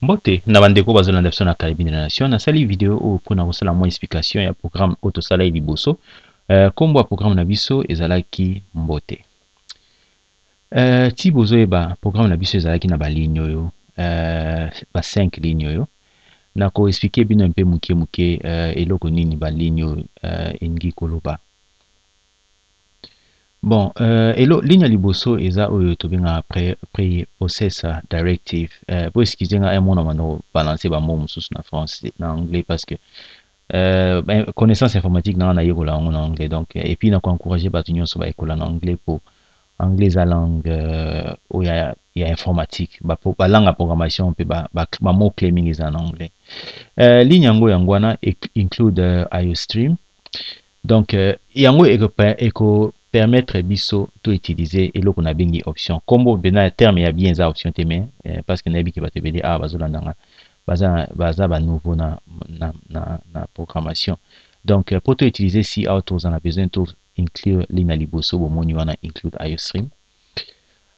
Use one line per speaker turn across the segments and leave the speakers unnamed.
Mbote na bandeko bazolanda biso na Caribbean Nation nasali video oyo mpona kosala mwa explication ya programme oyo tosala liboso. Kombo ya programme na biso ezalaki Mbote. Ti bozoyeba programme na biso ezalaki na baligne oyo ba 5 ligne oyo na koexplike bino mpe muke eloko nini baligne oyo elingi koloba. Bon, ligne ya liboso eza oyo tobenga pre-processor directive. Po excuse nga mona mano balancer ba mots mosusu na français na anglais parce que connaissance informatique na yekola en anglais donc et puis na ko encourager bato nyonso ba ekola na anglais pour anglais za langue oya ya informatique ba langue ya programmation pe ba mots clés mingi za en anglais. Ligne yango yangwana include IOStream. Donc yango eko permettre biso to utiliser eloko na bengi option kombo bena terme ya bien za option teme parce que na biki bato bedi bazolanda baza ba nouveau na programmation. Donc pour to utiliser si auto on a besoin to inclure ligne liboso bomoni wana include IOStream.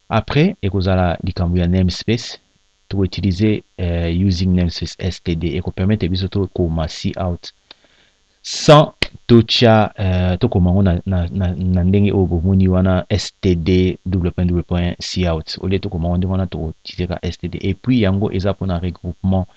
Après ekozala likambo ya namespace to utiliser using namespace std eko permettre biso to koma si out sans tocha tokomango na ndenge oyo bomoni wana std .cout au lieu tokomango ndenge wana tokotizeka std et puis yango eza mpona regroupement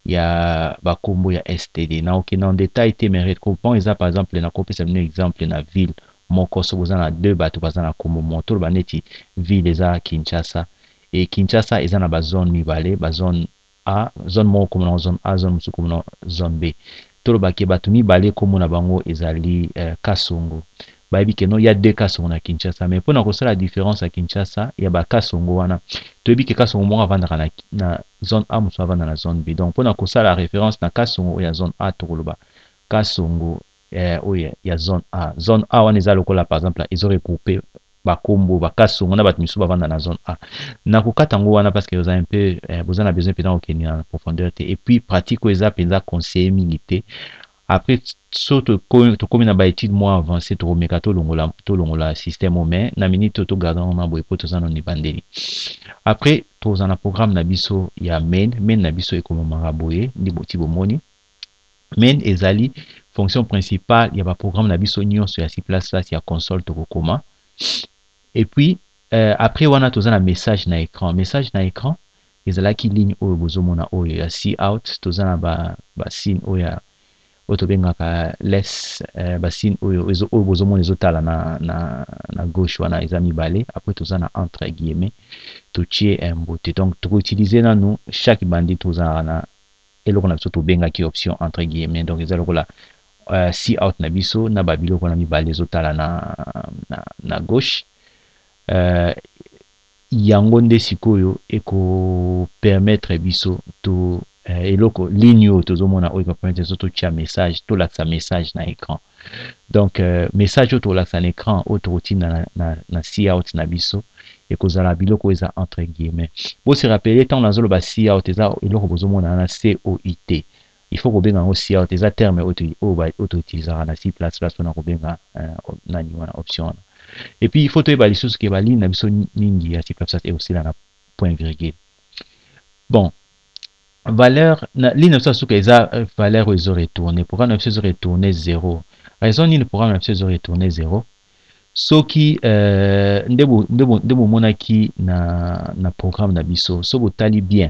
ya bakombo ya std na okenda en détail te mais regroupement eza par exemple na kopesa bino exemple na ville moko so boza na deux bato baza na kombo moto toloba neti ville eza Kinshasa et Kinshasa eza na bazone mibale bazone A zone moko komona zone A zone mosusu komona zone B tolobaki bato mibale komona bango ezali Kasongo bayebi ke no ya deux Kasongo na Kinshasa mais mpona kosala la différence à Kinshasa ya ba Kasongo wana toyebi ke Kasongo moko avandaka na zone A mosusu avanda na zone B donc mpona kosala la référence na Kasongo ya zone A tokoloba Kasongo oyo ya zone A wana eza lokola par exemple ils ont regroupé bakombo bakasongo na bato misusu bavanda na zone A na kokata yango wana parce que vous avez un peu vous en avez besoin pendant okeni na profondeur et puis pratique eza penza conseiller mingi te après soto tokomi na ba étude moins avancée tokomeka tolongola système mais na minute to garder na boye po tozana ni bandeli. Après tozana programme na biso ya main na biso ekomomaka boye ndi boti bomoni main ezali fonction principale ya ba programme na biso nyonso ya C++ ya console tokokoma. Et puis après wana tozana message na écran ezalaki ligne oyo bozomona oyo ya cout tozana ba signe oyo otobengaka less ba signe oyo bozomona ezotala na gauche wana eza mibale après tozana entre guillemets totie Mbote donc tokoutiliser nanu chaque bandi tozana na eloko na biso tobengaki option entre guillemets donc eza lokola cout na biso na babiloko na mibale ezotala na gauche. Yango nde sikoyo eko permettre biso to eloko ligne oyo tozomona oyo permettre biso totia message tolakisa message na écran donc message oyo tolakisa na écran oyo tokotinda na cout na biso ekozala biloko eza entre guillemets bosi rappeler tant nazoloba cout eza eloko bozomona na COUT il faut kobenga yango cout eza terme oyo toutilisaka na C++ mpona kobenga nani wana option wana. Et puis il faut toyeba lisusu ke baline na biso mingi ya C++ et aussi là na point virgule. Bon valeur na ligne na biso suka eza valeur oyo retourner programme na biso retourner 0 raison nini programme na biso retourner 0 soki nde bomonaki na programme na biso so botali bien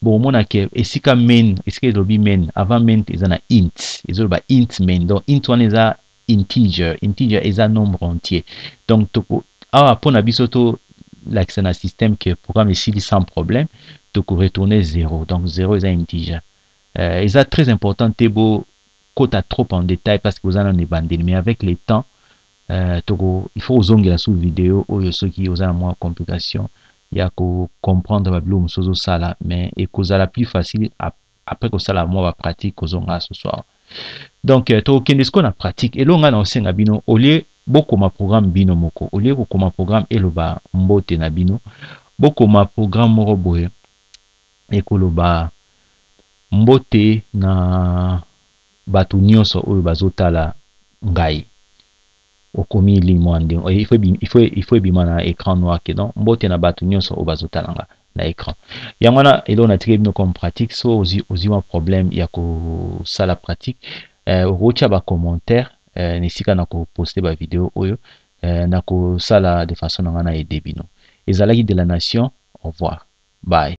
bomona ke esika main esika elobi main avant main eza na int ezoloba int main donc int wana eza integer est un nombre entier donc pour biso to lakisa na système que programme ici sans problème donc retourner 0 donc 0 est un integer est très important tebo kota trop en détail parce que vous en avez bandé mais avec le temps il faut zongela sous vidéo ou ceux qui ont moins complication il y a que comprendre la bloom sozo sala mais et cause la plus facile après que ça la moi pratique kozonga ce soir. Donc tokende siko na pratique elonga na osenga bino olie bokoma programme bino moko olie kokoma programme eloba Mbote na bino bokoma programme moko boye ekoloba Mbote na bato nyonso oyo bazotala ngai okomi ligne mwande il faut ebima na écran noir ke donc Mbote na bato nyonso oyo bazotala nga na écran. Yango wana eloko na tiki bino comme pratique, so ozwi mwa problème ya kosala pratique, okotia ba commentaire na esika na koposte ba video oyo, na kosala de façon na nga na aide bino. Ezalaki de la nation. Au revoir. Bye.